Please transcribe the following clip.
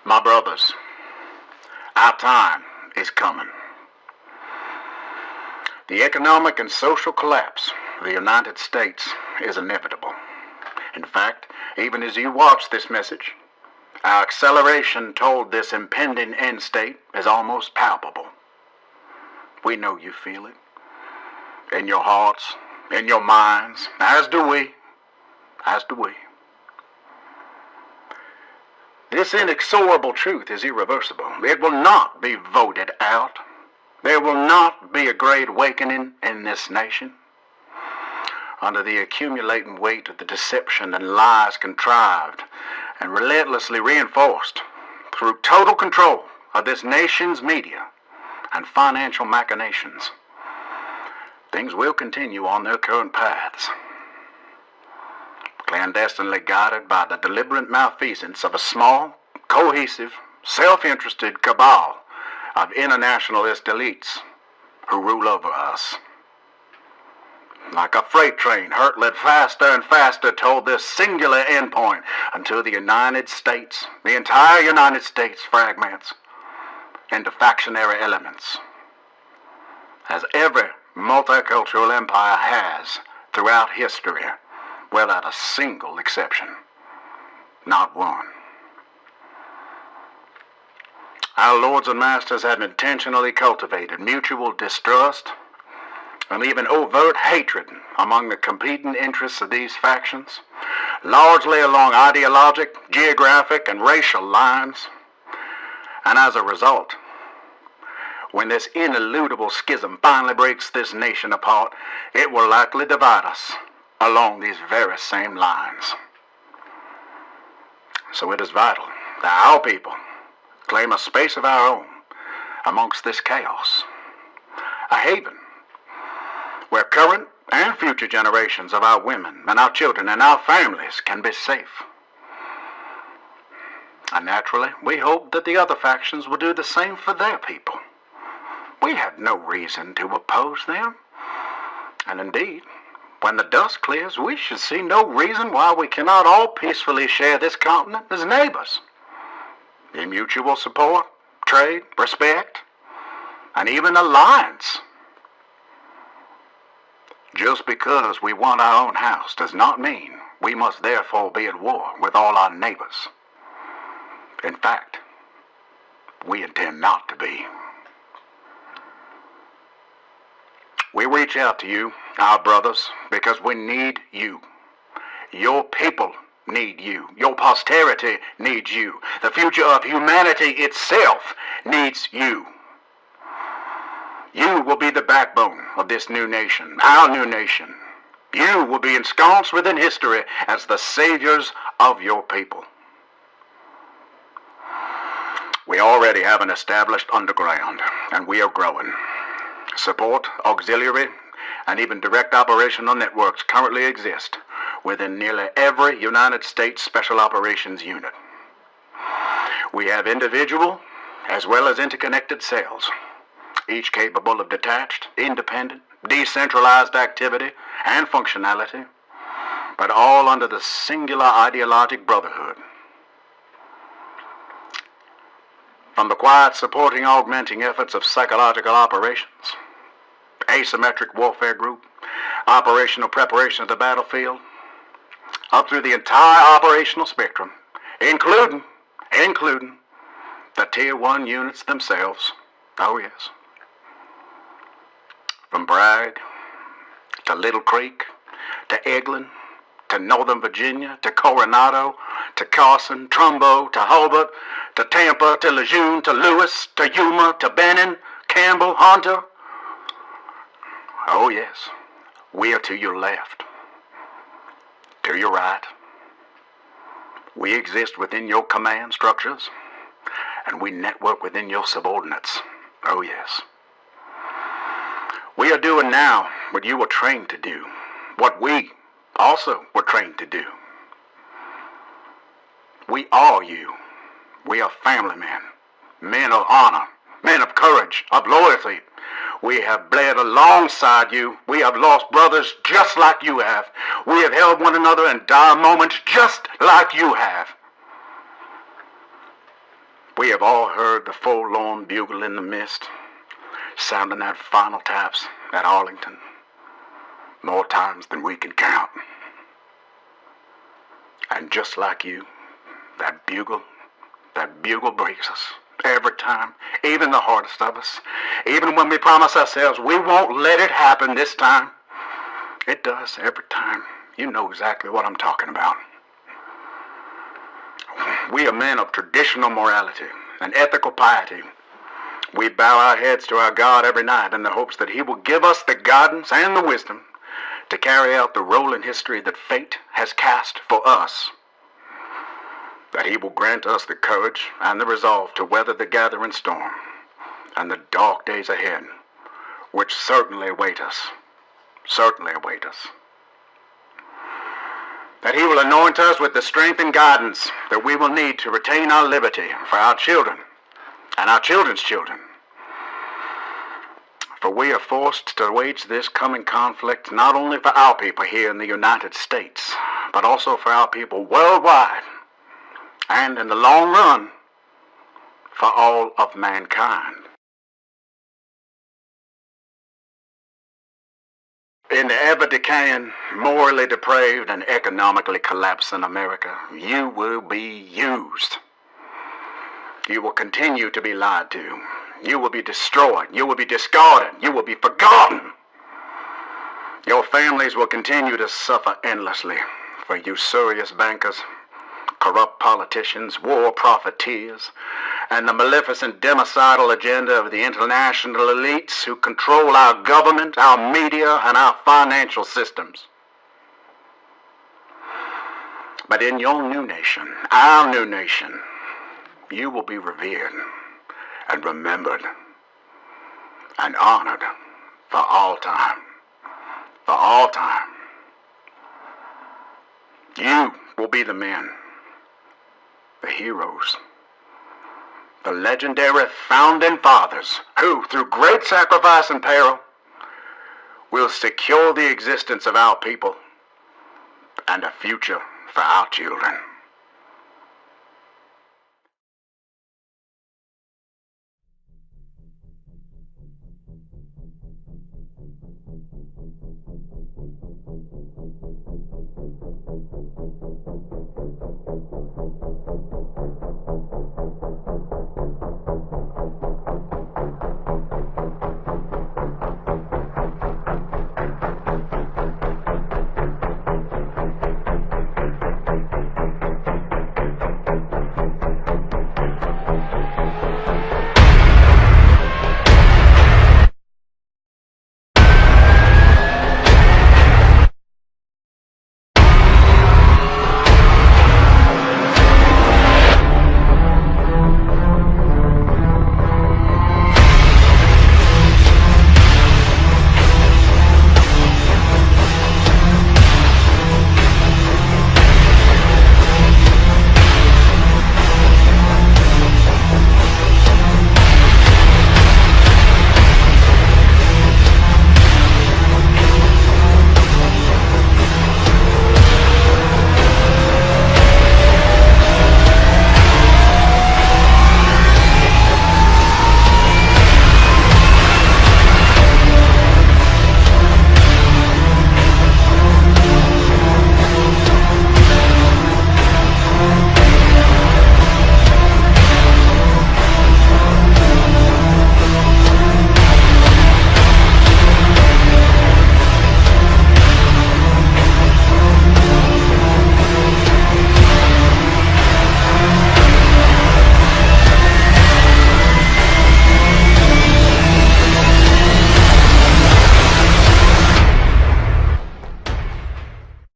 My brothers, our time is coming. The economic and social collapse of the United States is inevitable. In fact, even as you watch this message, our acceleration toward this impending end state is almost palpable. We know you feel it. In your hearts, in your minds, as do we. This inexorable truth is irreversible. It will not be voted out. There will not be a great awakening in this nation. Under the accumulating weight of the deception and lies contrived and relentlessly reinforced through total control of this nation's media and financial machinations, things will continue on their current paths, clandestinely guided by the deliberate malfeasance of a small, cohesive, self-interested cabal of internationalist elites who rule over us. Like a freight train hurtling faster and faster toward this singular endpoint until the United States, the entire United States, fragments into factionary elements, as every multicultural empire has throughout history, without a single exception. Not one. Our lords and masters have intentionally cultivated mutual distrust and even overt hatred among the competing interests of these factions, largely along ideologic, geographic, and racial lines. And as a result, when this ineludible schism finally breaks this nation apart, it will likely divide us along these very same lines. So it is vital that our people claim a space of our own amongst this chaos, a haven where current and future generations of our women and our children and our families can be safe. And naturally, we hope that the other factions will do the same for their people. We have no reason to oppose them. And indeed, when the dust clears, we should see no reason why we cannot all peacefully share this continent as neighbors. In mutual support, trade, respect, and even alliance. Just because we want our own house does not mean we must therefore be at war with all our neighbors. In fact, we intend not to be. We reach out to you, our brothers, because we need you. Your people need you. Your posterity needs you. The future of humanity itself needs you. You will be the backbone of this new nation, our new nation. You will be ensconced within history as the saviors of your people. We already have an established underground, and we are growing. Support, auxiliary, and even direct operational networks currently exist within nearly every United States Special Operations unit. We have individual as well as interconnected cells, each capable of detached, independent, decentralized activity and functionality, but all under the singular ideologic brotherhood. From the quiet supporting augmenting efforts of psychological operations, asymmetric warfare group, operational preparation of the battlefield, up through the entire operational spectrum, including the Tier 1 units themselves. Oh yes. From Bragg to Little Creek to Eglin to Northern Virginia to Coronado to Carson, Trumbo to Hobart to Tampa to Lejeune to Lewis to Yuma to Benning, Campbell, Hunter. Oh yes, we are to your left, to your right. We exist within your command structures, and we network within your subordinates. Oh yes. We are doing now what you were trained to do, what we also were trained to do. We are you. We are family men, men of honor, men of courage, of loyalty. We have bled alongside you. We have lost brothers just like you have. We have held one another in dire moments just like you have. We have all heard the forlorn bugle in the mist, sounding that final taps at Arlington, more times than we can count. And just like you, that bugle breaks us every time, even the hardest of us. Even when we promise ourselves we won't let it happen this time, it does every time. You know exactly what I'm talking about. We are men of traditional morality and ethical piety. We bow our heads to our God every night in the hopes that He will give us the guidance and the wisdom to carry out the role in history that fate has cast for us. That He will grant us the courage and the resolve to weather the gathering storm and the dark days ahead, which certainly await us. That He will anoint us with the strength and guidance that we will need to retain our liberty for our children and our children's children. For we are forced to wage this coming conflict not only for our people here in the United States, but also for our people worldwide, and in the long run, for all of mankind. In the ever-decaying, morally depraved, and economically collapsing America, you will be used. You will continue to be lied to. You will be destroyed. You will be discarded. You will be forgotten. Your families will continue to suffer endlessly for usurious bankers, corrupt politicians, war profiteers, and the maleficent democidal agenda of the international elites who control our government, our media, and our financial systems. But in your new nation, our new nation, you will be revered and remembered and honored for all time. For all time. You will be the men, the heroes, the legendary founding fathers who, through great sacrifice and peril, will secure the existence of our people and a future for our children.